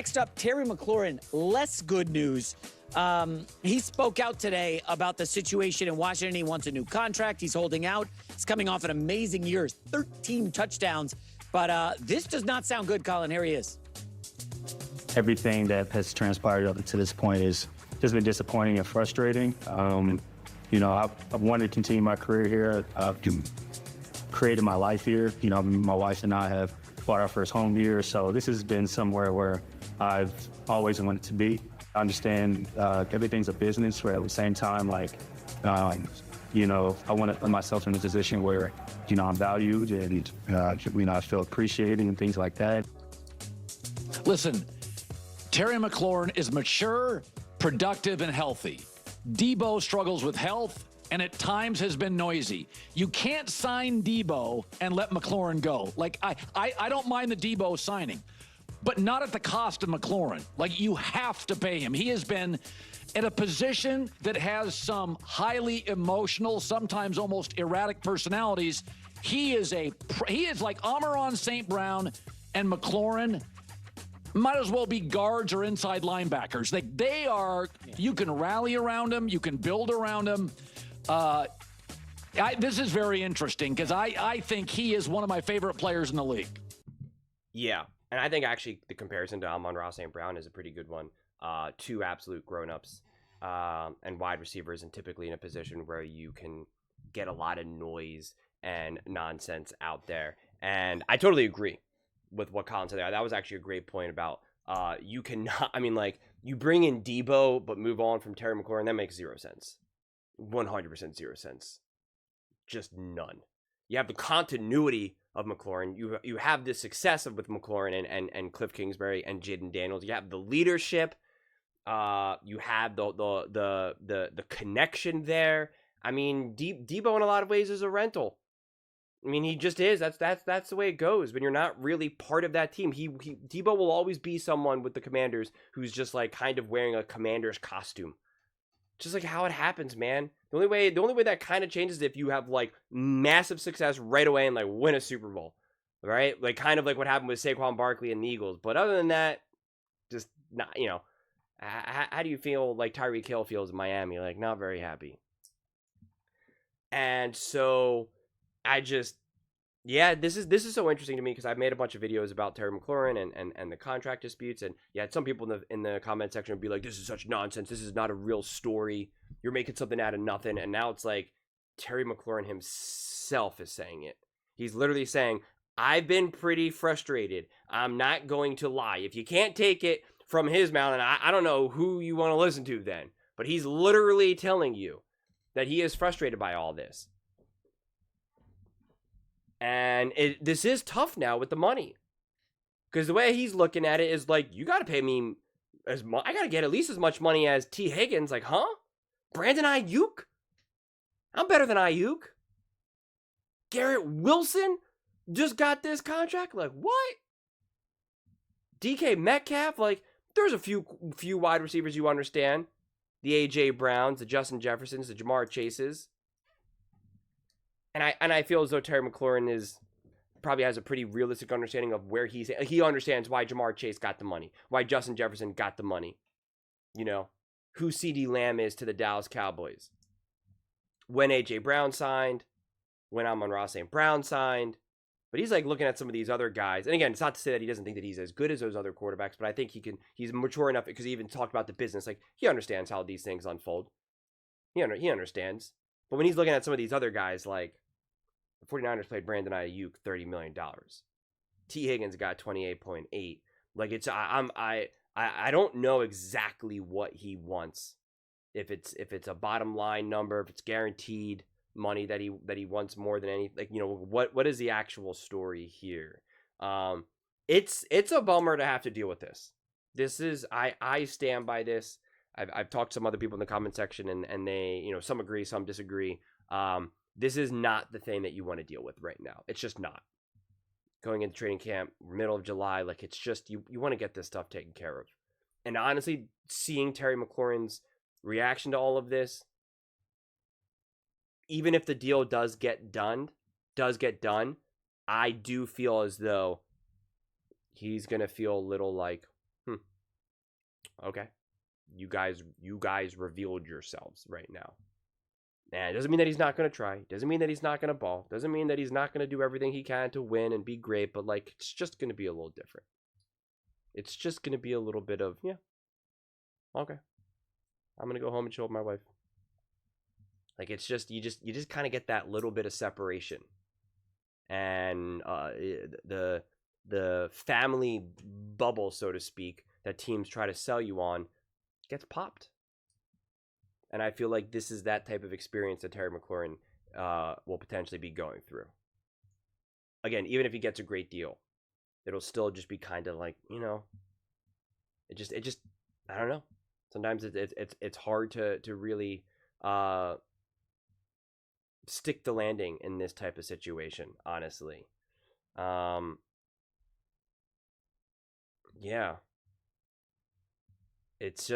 Next up, Terry McLaurin, less good news. He spoke out today about the situation in Washington. He wants a new contract. He's holding out. He's coming off an amazing year, 13 touchdowns. But this does not sound good, Colin. Here he is. Everything that has transpired up to this point has just been disappointing and frustrating. I've wanted to continue my career here. I've created my life here. My wife and I have bought our first home here. So this has been somewhere where I've always wanted to be. I understand everything's a business, but at the same time, I want to put myself in a position where, I'm valued and, I feel appreciated and things like that. Listen, Terry McLaurin is mature, productive, and healthy. Debo struggles with health and at times has been noisy. You can't sign Debo and let McLaurin go. I don't mind the Debo signing, but not at the cost of McLaurin. You have to pay him. He has been at a position that has some highly emotional, sometimes almost erratic personalities. He is like Amon-Ra St. Brown and McLaurin might as well be guards or inside linebackers. They are, you can rally around them, you can build around them. This is very interesting because I think he is one of my favorite players in the league. Yeah, and I think actually the comparison to Amon-Ra St. Brown is a pretty good one. Two absolute grown-ups and wide receivers, and typically in a position where you can get a lot of noise and nonsense out there. And I totally agree with what Colin said there. That was actually a great point about you cannot, you bring in Debo but move on from Terry McLaurin, that makes 0 sense. 100% 0 sense. Just none. You have the continuity of McLaurin. You have the success with McLaurin and Cliff Kingsbury and Jaden Daniels. You have the leadership. You have the connection there. Debo in a lot of ways is a rental. He just is. That's the way it goes. When you're not really part of that team, Debo will always be someone with the Commanders who's just kind of wearing a Commander's costume. Just how it happens, man. The only way that kind of changes is if you have massive success right away and win a Super Bowl, right? Kind of like what happened with Saquon Barkley and the Eagles. But other than that, just not. How do you feel Tyreek Hill feels in Miami? Not very happy. And so this is so interesting to me because I've made a bunch of videos about Terry McLaurin and the contract disputes, and some people in the comment section would be like, this is such nonsense, this is not a real story, you're making something out of nothing. And now it's Terry McLaurin himself is saying it. He's literally saying, I've been pretty frustrated, I'm not going to lie. If you can't take it from his mouth, and I don't know who you want to listen to then, but he's literally telling you that he is frustrated by all this. And this is tough now with the money. Because the way he's looking at it is you got to pay me as much. I got to get at least as much money as T. Higgins. Huh? Brandon Ayuk? I'm better than Ayuk. Garrett Wilson just got this contract? What? DK Metcalf? There's a few wide receivers you understand. The A.J. Browns, the Justin Jeffersons, the Jamar Chases. And I feel as though Terry McLaurin probably has a pretty realistic understanding of where he understands why Jamar Chase got the money, why Justin Jefferson got the money, who CeeDee Lamb is to the Dallas Cowboys. When A.J. Brown signed, when Amon-Ra St. Brown signed, but he's looking at some of these other guys. And again, it's not to say that he doesn't think that he's as good as those other quarterbacks, but I think he's mature enough because he even talked about the business. He understands how these things unfold. He understands. But when he's looking at some of these other guys, the 49ers played Brandon Ayuk $30 million. T. Higgins got 28.8. I don't know exactly what he wants. If it's a bottom line number, if it's guaranteed money that he wants more than any, what is the actual story here? It's a bummer to have to deal with this. This is I stand by this. I've talked to some other people in the comment section, and they, some agree, some disagree. This is not the thing that you want to deal with right now. It's just not. Going into training camp, middle of July, it's just, you want to get this stuff taken care of. And honestly, seeing Terry McLaurin's reaction to all of this, even if the deal does get done, I do feel as though he's going to feel a little Okay. You guys revealed yourselves right now. And it doesn't mean that he's not going to try. Doesn't mean that he's not going to ball. Doesn't mean that he's not going to do everything he can to win and be great. But, like, it's just going to be a little different. It's just going to be a little bit of, yeah, okay. I'm going to go home and chill with my wife. Like, it's just, you just kind of get that little bit of separation. And the family bubble, so to speak, that teams try to sell you on gets popped. And I feel like this is that type of experience that Terry McLaurin will potentially be going through. Again, even if he gets a great deal, it'll still just be kind of like, you know, it just I don't know. Sometimes it's hard to really stick the landing in this type of situation, honestly. Yeah. It's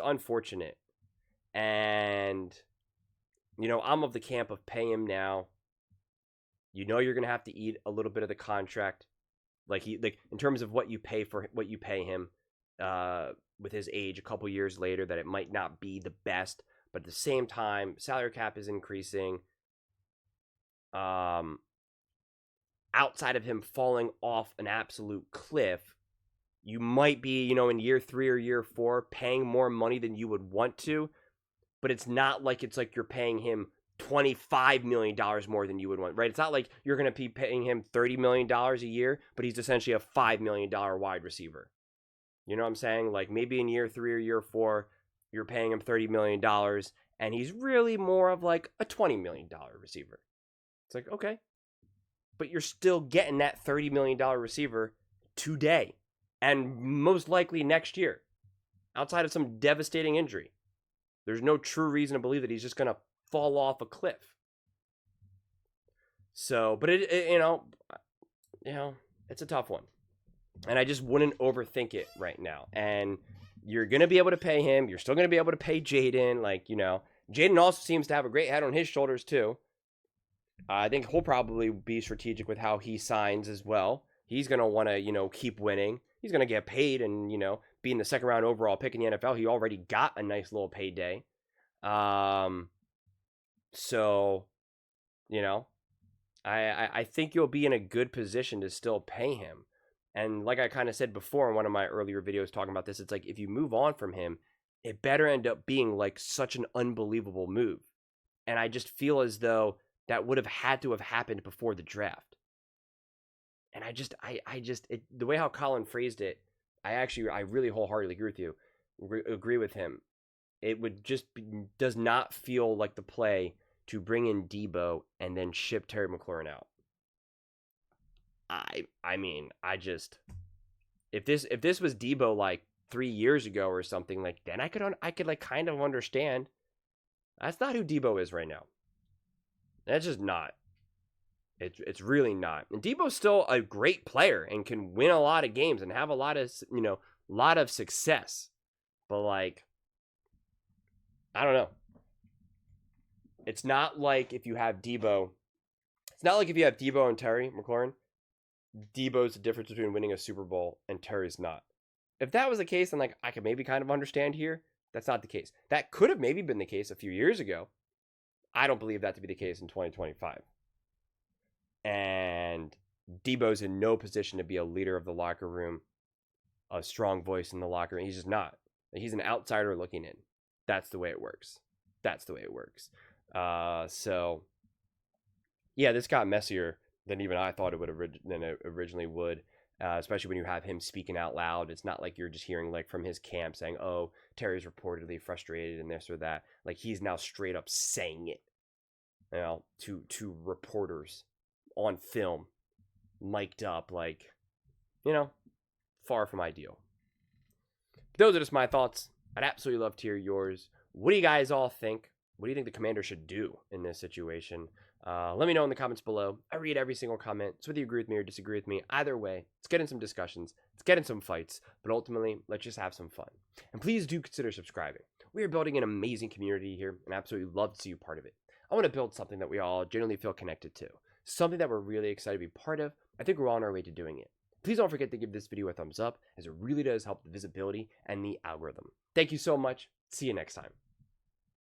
unfortunate. And, you know, I'm of the camp of pay him now. You know you're gonna have to eat a little bit of the contract, like in terms of what you pay him, with his age a couple years later, that it might not be the best, but at the same time, salary cap is increasing. Outside of him falling off an absolute cliff, you might be, you know, in year 3 or year 4 paying more money than you would want to. But it's not like you're paying him $25 million more than you would want, right? It's not like you're going to be paying him $30 million a year, but he's essentially a $5 million wide receiver. You know what I'm saying? Like, maybe in year 3 or year 4, you're paying him $30 million, and he's really more of like a $20 million receiver. It's like, okay. But you're still getting that $30 million receiver today, and most likely next year, outside of some devastating injury. There's no true reason to believe that he's just going to fall off a cliff. So, but you know, it's a tough one. And I just wouldn't overthink it right now. And you're going to be able to pay him. You're still going to be able to pay Jaden. Like, you know, Jaden also seems to have a great head on his shoulders too. I think he'll probably be strategic with how he signs as well. He's going to want to, you know, keep winning. He's going to get paid, and, you know, being the second round overall pick in the NFL, he already got a nice little payday. So, you know, I think you'll be in a good position to still pay him. And like I kind of said before in one of my earlier videos talking about this, it's like, if you move on from him, it better end up being like such an unbelievable move. And I just feel as though that would have had to have happened before the draft. And the way how Colin phrased it, I really wholeheartedly agree with him. It would just does not feel like the play to bring in Debo and then ship Terry McLaurin out. I mean, if this was Debo like 3 years ago or something, like, then I could like kind of understand. That's not who Debo is right now. That's just not. It's really not. And Debo's still a great player and can win a lot of games and have a lot of success. But, like, I don't know. It's not like if you have Debo. It's not like if you have Debo and Terry McLaurin. Debo's the difference between winning a Super Bowl and Terry's not. If that was the case, then, like, I could maybe kind of understand here. That's not the case. That could have maybe been the case a few years ago. I don't believe that to be the case in 2025. And Debo's in no position to be a leader of the locker room, a strong voice in the locker room. He's just not. He's an outsider looking in. That's the way it works. So, yeah, this got messier than even I thought it would originally would. Especially when you have him speaking out loud. It's not like you're just hearing like from his camp saying, "Oh, Terry's reportedly frustrated and this or that." Like, he's now straight up saying it, you know, to reporters on film, mic'd up, like, you know, far from ideal. Those are just my thoughts. I'd absolutely love to hear yours. What do you guys all think? What do you think the commander should do in this situation? Let me know in the comments below. I read every single comment, so whether you agree with me or disagree with me, either way, let's get in some discussions, let's get in some fights, but ultimately, let's just have some fun. And please do consider subscribing. We are building an amazing community here, and I absolutely love to see you part of it. I want to build something that we all genuinely feel connected to, something that we're really excited to be part of. I think we're all on our way to doing it. Please don't forget to give this video a thumbs up, as it really does help the visibility and the algorithm. Thank you so much. See you next time.